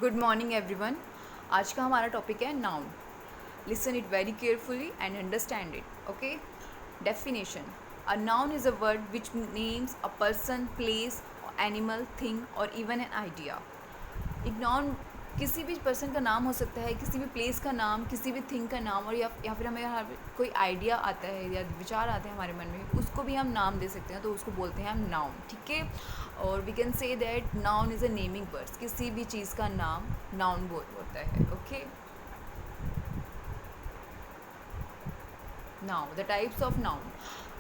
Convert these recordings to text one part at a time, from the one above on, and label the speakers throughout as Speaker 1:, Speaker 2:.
Speaker 1: Good morning everyone. आज का हमारा टॉपिक है noun. Listen it very carefully and understand it. Okay. Definition: a noun is a word which names a person, place, animal, thing और even an idea. एक noun किसी भी person का नाम हो सकता है, किसी भी प्लेस का नाम, किसी भी थिंग का नाम, और या फिर हमें यहाँ कोई आइडिया आता है या विचार आते हैं हमारे मन में, उसको भी हम नाम दे सकते हैं, तो उसको बोलते हैं हम नाउन। ठीक है। और we can say that noun is a naming words. किसी भी चीज़ का नाम नाउन होता है। Okay. Now, the types of noun.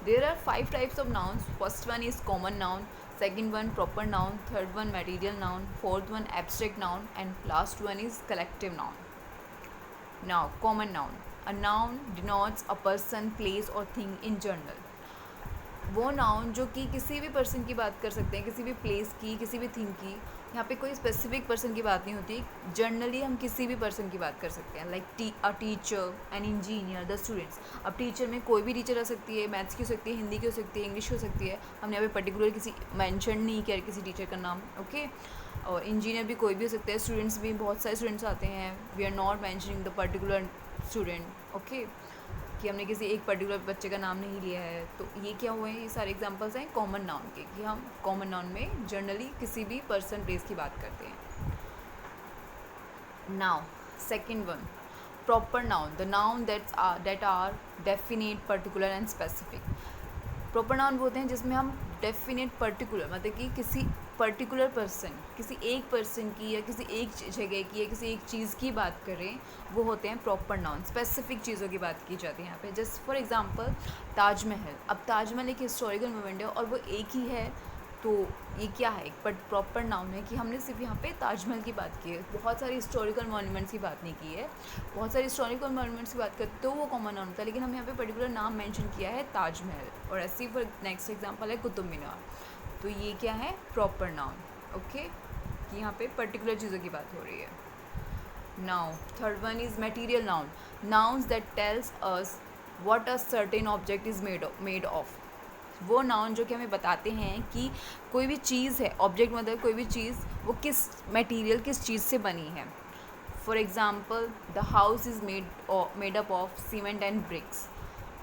Speaker 1: There are 5 types of nouns. First one is common noun, second one proper noun, third one material noun, fourth one abstract noun, and last one is collective noun. Now, common noun. A noun denotes a person, place or thing in general. वो noun जो कि किसी भी person की बात कर सकते हैं, किसी भी प्लेस की, किसी भी थिंग की। यहाँ पे कोई स्पेसिफिक पर्सन की बात नहीं होती। जनरली हम किसी भी पर्सन की बात कर सकते हैं, like a teacher, an engineer, the students. अब टीचर में कोई भी टीचर आ सकती है, मैथ्स की हो सकती है, हिंदी की हो सकती है, इंग्लिश हो सकती है। हमने यहाँ पे पर्टिकुलर किसी मेंशन नहीं किया किसी टीचर का नाम। ओके। और इंजीनियर भी कोई भी हो सकता है। स्टूडेंट्स भी बहुत सारे स्टूडेंट्स आते हैं। We are not mentioning the particular student. Okay, कि हमने किसी एक पर्टिकुलर बच्चे का नाम नहीं लिया है। तो ये क्या हुए, ये सारे एग्जांपल्स हैं कॉमन नाउन के, कि हम कॉमन नाउन में जनरली किसी भी पर्सन, प्लेस की बात करते हैं। Now second one, proper noun, the noun that are definite, particular and specific. Proper noun बोलते हैं जिसमें हम डेफिनेट, पर्टिकुलर, मतलब कि किसी पर्टिकुलर पर्सन, किसी एक पर्सन की या किसी एक जगह की या किसी एक चीज़ की बात करें, वो होते हैं प्रॉपर नाउन। स्पेसिफिक चीज़ों की बात की जाती है यहाँ पे। Just for example Taj Mahal. अब ताजमहल एक हिस्टोरिकल मोमेंट है और वो एक ही है, तो ये क्या है, बट प्रॉपर नाउन है कि हमने सिर्फ यहाँ पे ताजमहल की बात की है, बहुत सारी हिस्टोरिकल मॉन्यूमेंट्स की बात नहीं की है। बहुत सारी हिस्टोरिकल मॉन्यूमेंट्स की बात करते तो वो कॉमन नाउन होता है, लेकिन हम यहाँ पे पर्टिकुलर नाम मेंशन किया है ताजमहल। और ऐसे ही फॉर नेक्स्ट एग्जांपल है कुतुब मीनार। तो ये क्या है, प्रॉपर नाउन। ओके, कि यहाँ पे पर्टिकुलर चीज़ों की बात हो रही है। Now third one is material noun, nouns that tells us what a certain object is made of. वो नाउन जो कि हमें बताते हैं कि कोई भी चीज़ है, ऑब्जेक्ट मतलब कोई भी चीज़, वो किस मटेरियल, किस चीज़ से बनी है। For example the house is made up of cement and bricks.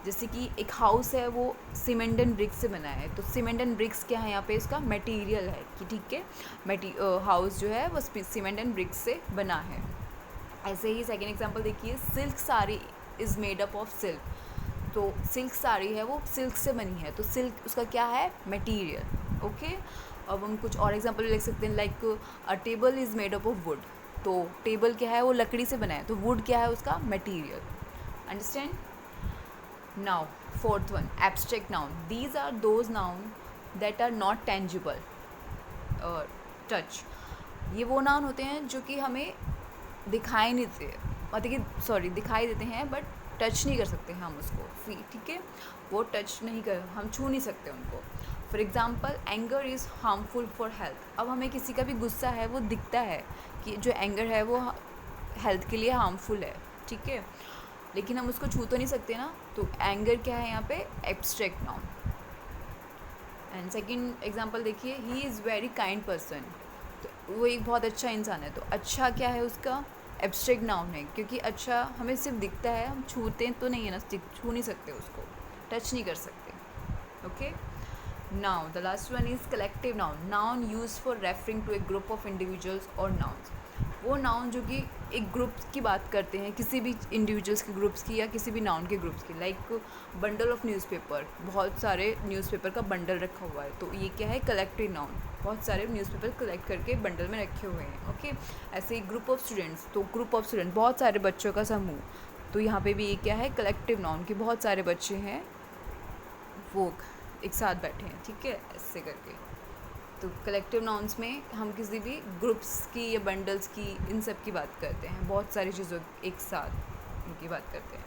Speaker 1: जैसे कि एक हाउस है वो सीमेंट एंड ब्रिक्स से बना है, तो सीमेंट एंड ब्रिक्स क्या है यहाँ पे, इसका मटेरियल है कि ठीक है, हाउस जो है वो सीमेंट एंड ब्रिक्स से बना है। ऐसे ही सेकेंड एग्जाम्पल देखिए, silk sari is made up of silk. तो सिल्क साड़ी है वो सिल्क से बनी है, तो सिल्क उसका क्या है, मटेरियल। ओके। अब हम कुछ और एग्जांपल लिख सकते हैं, like a table is made up of would. तो टेबल क्या है, वो लकड़ी से बना है, तो वुड क्या है, उसका material. Understand. Now fourth one, abstract noun. These are those noun that are not tangible touch. ये वो नाउन होते हैं जो कि हमें दिखाई नहीं देते, मतलब कि दिखाई देते हैं बट टच नहीं कर सकते हम उसको। ठीक है, वो टच नहीं कर, हम छू नहीं सकते उनको। For example anger is harmful for health. अब हमें किसी का भी गुस्सा है वो दिखता है कि जो एंगर है वो हेल्थ के लिए हार्मफुल है, ठीक है, लेकिन हम उसको छू तो नहीं सकते ना। तो एंगर क्या है यहाँ पे, abstract noun. And second example देखिए, he is very kind person. तो वो एक बहुत अच्छा इंसान है, तो अच्छा क्या है उसका, एब्स्ट्रैक्ट नाउन है, क्योंकि अच्छा हमें सिर्फ दिखता है, हम छूते तो नहीं है ना, छू नहीं सकते उसको, टच नहीं कर सकते। Okay. Now the last one is collective noun, noun use for referring to a group of individuals और नाउन्स। वो नाउन जो कि एक ग्रुप की बात करते हैं, किसी भी इंडिविजुअल्स के ग्रुप्स की या किसी भी नाउन के ग्रुप्स की। लाइक बंडल ऑफ न्यूज़पेपर, बहुत सारे न्यूज़पेपर का बंडल रखा हुआ है, तो ये क्या है, कलेक्टिव नाउन। बहुत सारे न्यूज़पेपर कलेक्ट करके बंडल में रखे हुए हैं। ओके। ऐसे ही ग्रुप ऑफ स्टूडेंट्स, तो ग्रुप ऑफ स्टूडेंट बहुत सारे बच्चों का समूह, तो यहाँ पे भी ये क्या है, कलेक्टिव नाउन, कि बहुत सारे बच्चे हैं वो एक साथ बैठे हैं, ठीक है, ऐसे करके। तो कलेक्टिव नाउन्स में हम किसी भी ग्रुप्स की या बंडल्स की, इन सब की बात करते हैं, बहुत सारी चीज़ों एक साथ इनकी बात करते हैं।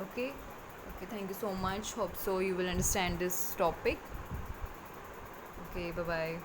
Speaker 1: Okay okay, thank you so much, hope so you will understand this topic. Okay, bye bye.